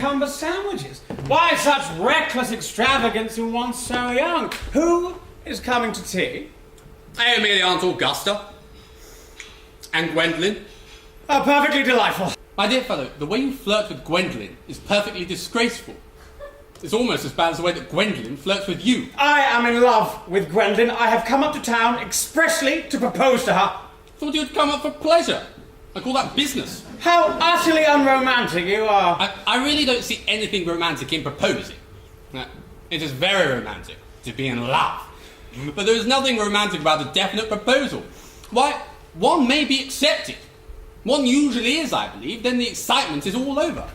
cucumber sandwiches? Why such reckless extravagance in one so young? Who is coming to tea? Merely Aunt Augusta. And Gwendolen. Oh, perfectly delightful. My dear fellow, the way you flirt with Gwendolen is perfectly disgraceful. It's almost as bad as the way that Gwendolen flirts with you. I am in love with Gwendolen. I have come up to town expressly to propose to her. Thought you'd come up for pleasure. I call that business. How utterly unromantic you are. I really don't see anything romantic in proposing. It is very romantic to be in love. But there is nothing romantic about a definite proposal. Why, one may be accepted. One usually is, I believe, then the excitement is all over.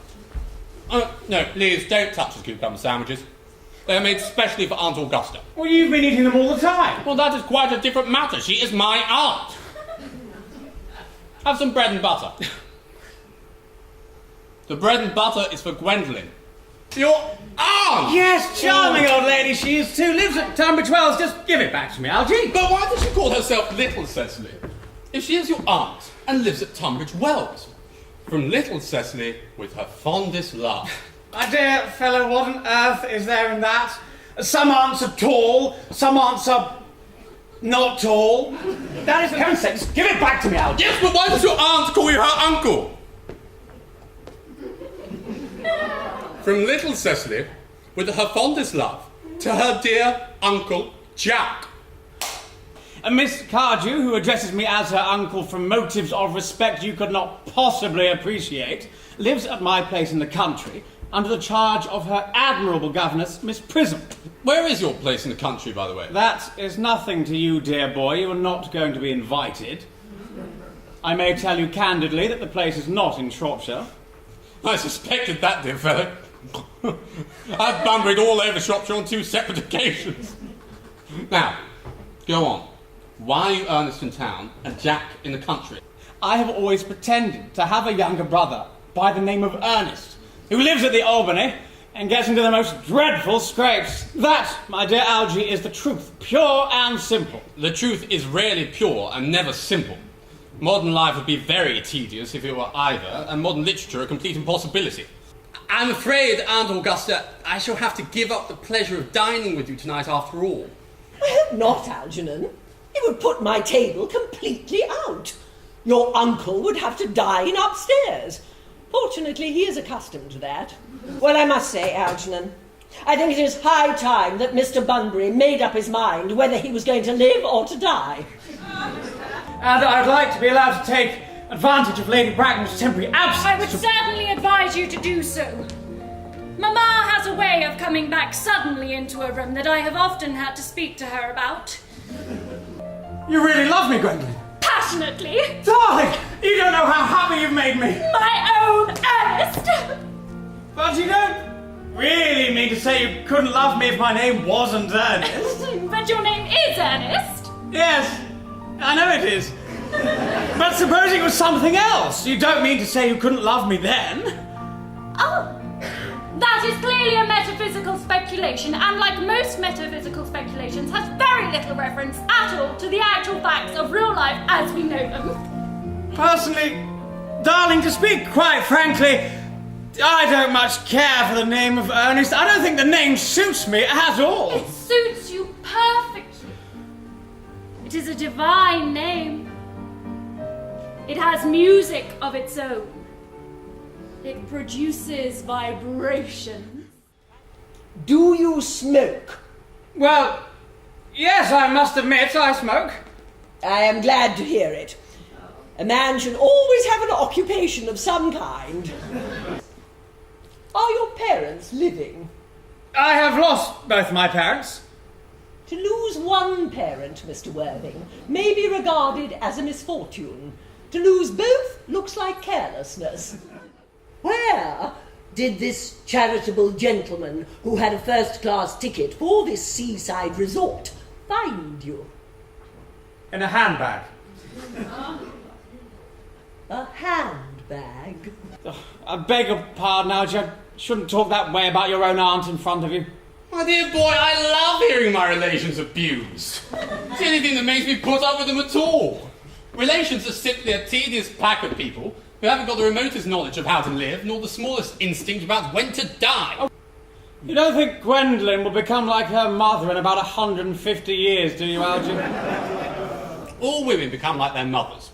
No, please, don't touch the cucumber sandwiches. They're made specially for Aunt Augusta. Well, you've been eating them all the time. Well, that is quite a different matter. She is my aunt. Have some bread and butter. The bread and butter is for Gwendolen. Your aunt! Yes, charming old lady she is too. Lives at Tunbridge Wells. Just give it back to me, Algy. But why does she call herself Little Cecily? If she is your aunt and lives at Tunbridge Wells. From Little Cecily with her fondest love. My dear fellow, what on earth is there in that? Some aunts are tall, some aunts are not tall. That is, for heaven's sake, just give it back to me, Algy. Yes, but why does your aunt call you her uncle? From Little Cecily, with her fondest love, to her dear Uncle Jack. And Miss Cardew, who addresses me as her uncle from motives of respect you could not possibly appreciate, lives at my place in the country, under the charge of her admirable governess, Miss Prism. Where is your place in the country, by the way? That is nothing to you, dear boy. You are not going to be invited. I may tell you candidly that the place is not in Shropshire. I suspected that, dear fellow. I've bunburyed all over Shropshire on 2 separate occasions. Now, go on. Why are you Ernest in town and Jack in the country? I have always pretended to have a younger brother by the name of Earnest, who lives at the Albany and gets into the most dreadful scrapes. That, my dear Algy, is the truth, pure and simple. The truth is rarely pure and never simple. Modern life would be very tedious if it were either, and modern literature a complete impossibility. I'm afraid, Aunt Augusta, I shall have to give up the pleasure of dining with you tonight after all. I hope not, Algernon. It would put my table completely out. Your uncle would have to dine upstairs. Fortunately, he is accustomed to that. Well, I must say, Algernon, I think it is high time that Mr. Bunbury made up his mind whether he was going to live or to die. And I'd like to be allowed to take advantage of Lady Bracknell's temporary absence. I would certainly advise you to do so. Mamma has a way of coming back suddenly into a room that I have often had to speak to her about. You really love me, Gwendolen? Passionately. Darling, you don't know how happy you've made me. My own Ernest. But you don't really mean to say you couldn't love me if my name wasn't Ernest. But your name is Ernest. Yes, I know it is. But supposing it was something else, you don't mean to say you couldn't love me then? Oh, that is clearly a metaphysical speculation, and like most metaphysical speculations, has very little reference at all to the actual facts of real life as we know them. Personally, darling, to speak quite frankly, I don't much care for the name of Earnest. I don't think the name suits me at all. It suits you perfectly. It is a divine name. It has music of its own. It produces vibration. Do you smoke? Well, yes, I must admit I smoke. I am glad to hear it. A man should always have an occupation of some kind. Are your parents living? I have lost both my parents. To lose one parent, Mr. Worthing, may be regarded as a misfortune. To lose both looks like carelessness. Where did this charitable gentleman who had a first-class ticket for this seaside resort find you? In a handbag. A handbag? I beg your pardon, Algy. I shouldn't talk that way about your own aunt in front of you. My dear boy, I love hearing my relations abused. It's the only thing that makes me put up with them at all. Relations are simply a tedious pack of people who haven't got the remotest knowledge of how to live, nor the smallest instinct about when to die. You don't think Gwendolyn will become like her mother in about 150 years, do you, Algy? All women become like their mothers.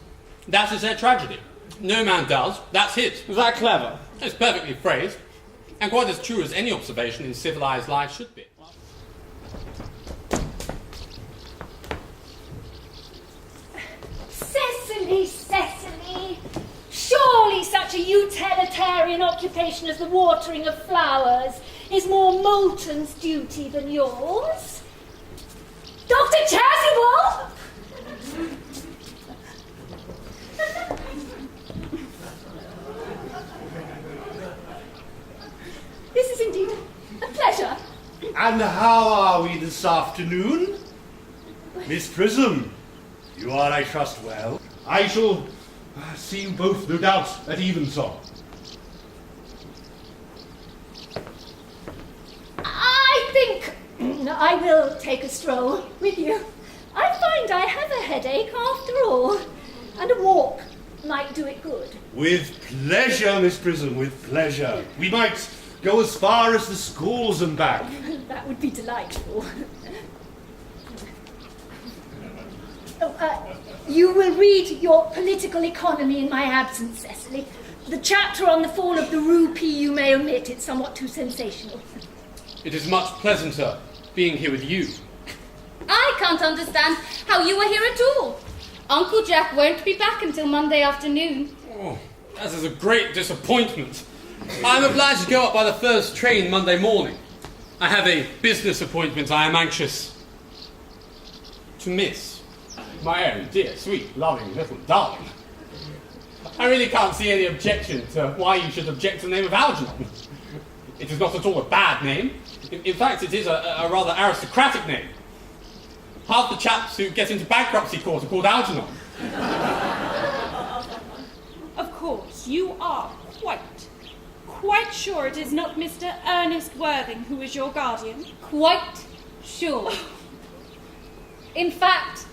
That is their tragedy. No man does, that's his. Was that clever? It's perfectly phrased, and quite as true as any observation in civilised life should be. Cecily, Cecily! Surely such a utilitarian occupation as the watering of flowers is more Moulton's duty than yours. Dr. Chasuble! This is indeed a pleasure. And how are we this afternoon? Miss Prism, you are, I trust, well. I shall see you both, no doubt, at evensong. I think I will take a stroll with you. I find I have a headache after all, and a walk might do it good. With pleasure, Miss Prism, with pleasure. We might go as far as the schools and back. That would be delightful. You will read your political economy in my absence, Cecily. The chapter on the fall of the rupee you may omit. It's somewhat too sensational. It is much pleasanter being here with you. I can't understand how you are here at all. Uncle Jack won't be back until Monday afternoon. Oh, that is a great disappointment. I'm obliged to go up by the first train Monday morning. I have a business appointment I am anxious to miss. My own dear, sweet, loving little darling. I really can't see any objection to why you should object to the name of Algernon. It is not at all a bad name. In fact, it is a rather aristocratic name. Half the chaps who get into bankruptcy court are called Algernon. Of course, you are quite sure it is not Mr. Earnest Worthing who is your guardian? Quite sure. In fact,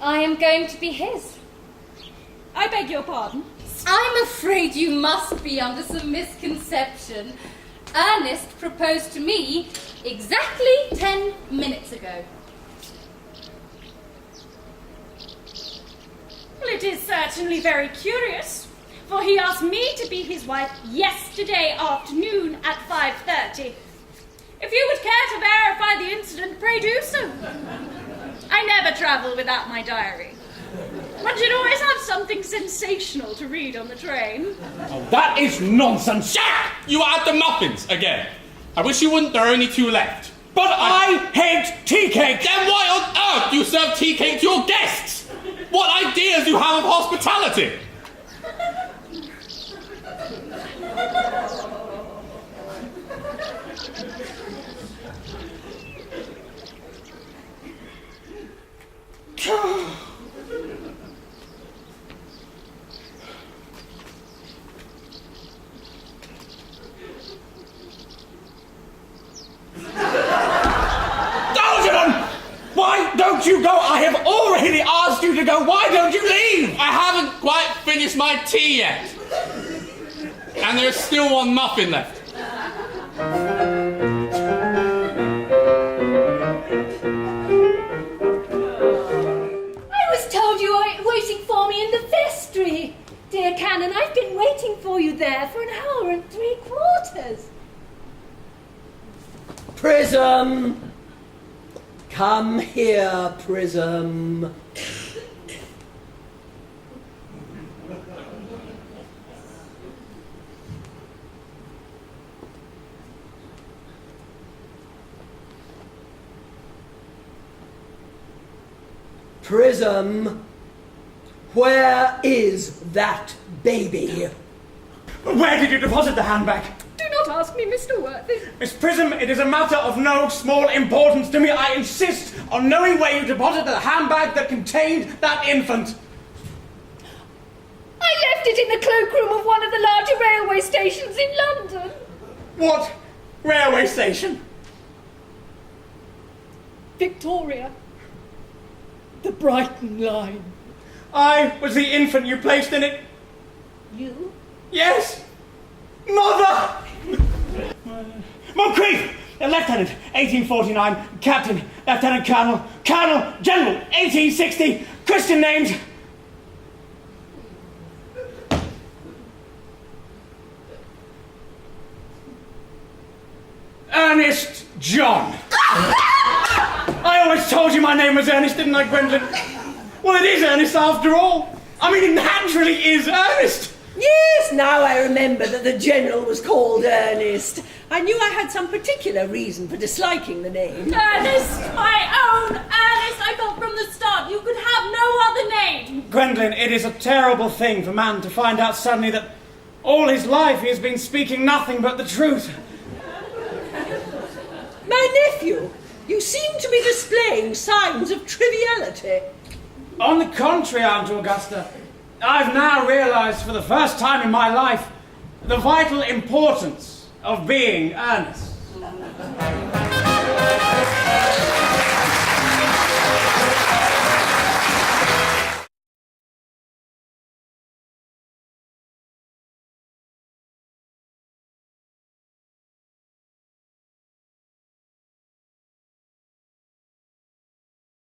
I am going to be his. I beg your pardon? I'm afraid you must be under some misconception. Ernest proposed to me exactly 10 minutes ago. Well, it is certainly very curious, for he asked me to be his wife yesterday afternoon at 5:30. If you would care to verify the incident, pray do so. I never travel without my diary. One should always have something sensational to read on the train. Oh, that is nonsense! Jack! You are at the muffins again. I wish you wouldn't, there are only 2 left. But I hate tea cake! Then why on earth do you serve tea cake to your guests? What ideas do you have of hospitality? Algernon! Why don't you go? I have already asked you to go. Why don't you leave? I haven't quite finished my tea yet. And there's still 1 muffin left. I was told you were waiting for me in the vestry. Dear Canon, I've been waiting for you there for 1 hour and 3/4. Prism! Come here, Prism. Prism, where is that baby? Where did you deposit the handbag? Do not ask me, Mr. Worthing. Miss Prism, it is a matter of no small importance to me. I insist on knowing where you deposited the handbag that contained that infant. I left it in the cloakroom of one of the larger railway stations in London. What railway station? Victoria. The Brighton line. I was the infant you placed in it. You? Yes! Mother! Moncrief! Lieutenant, 1849. Captain, Lieutenant Colonel, Colonel, General, 1860. Christian names. Earnest John. I always told you my name was Earnest, didn't I, Gwendolyn? Well, it is Earnest after all. I mean, it naturally is Earnest. Yes, now I remember that the General was called Earnest. I knew I had some particular reason for disliking the name. Ernest, my own Ernest, I felt from the start you could have no other name. Gwendolyn, it is a terrible thing for man to find out suddenly that all his life he has been speaking nothing but the truth. My nephew, you seem to be displaying signs of triviality. On the contrary, Aunt Augusta, I've now realized for the first time in my life the vital importance of being earnest.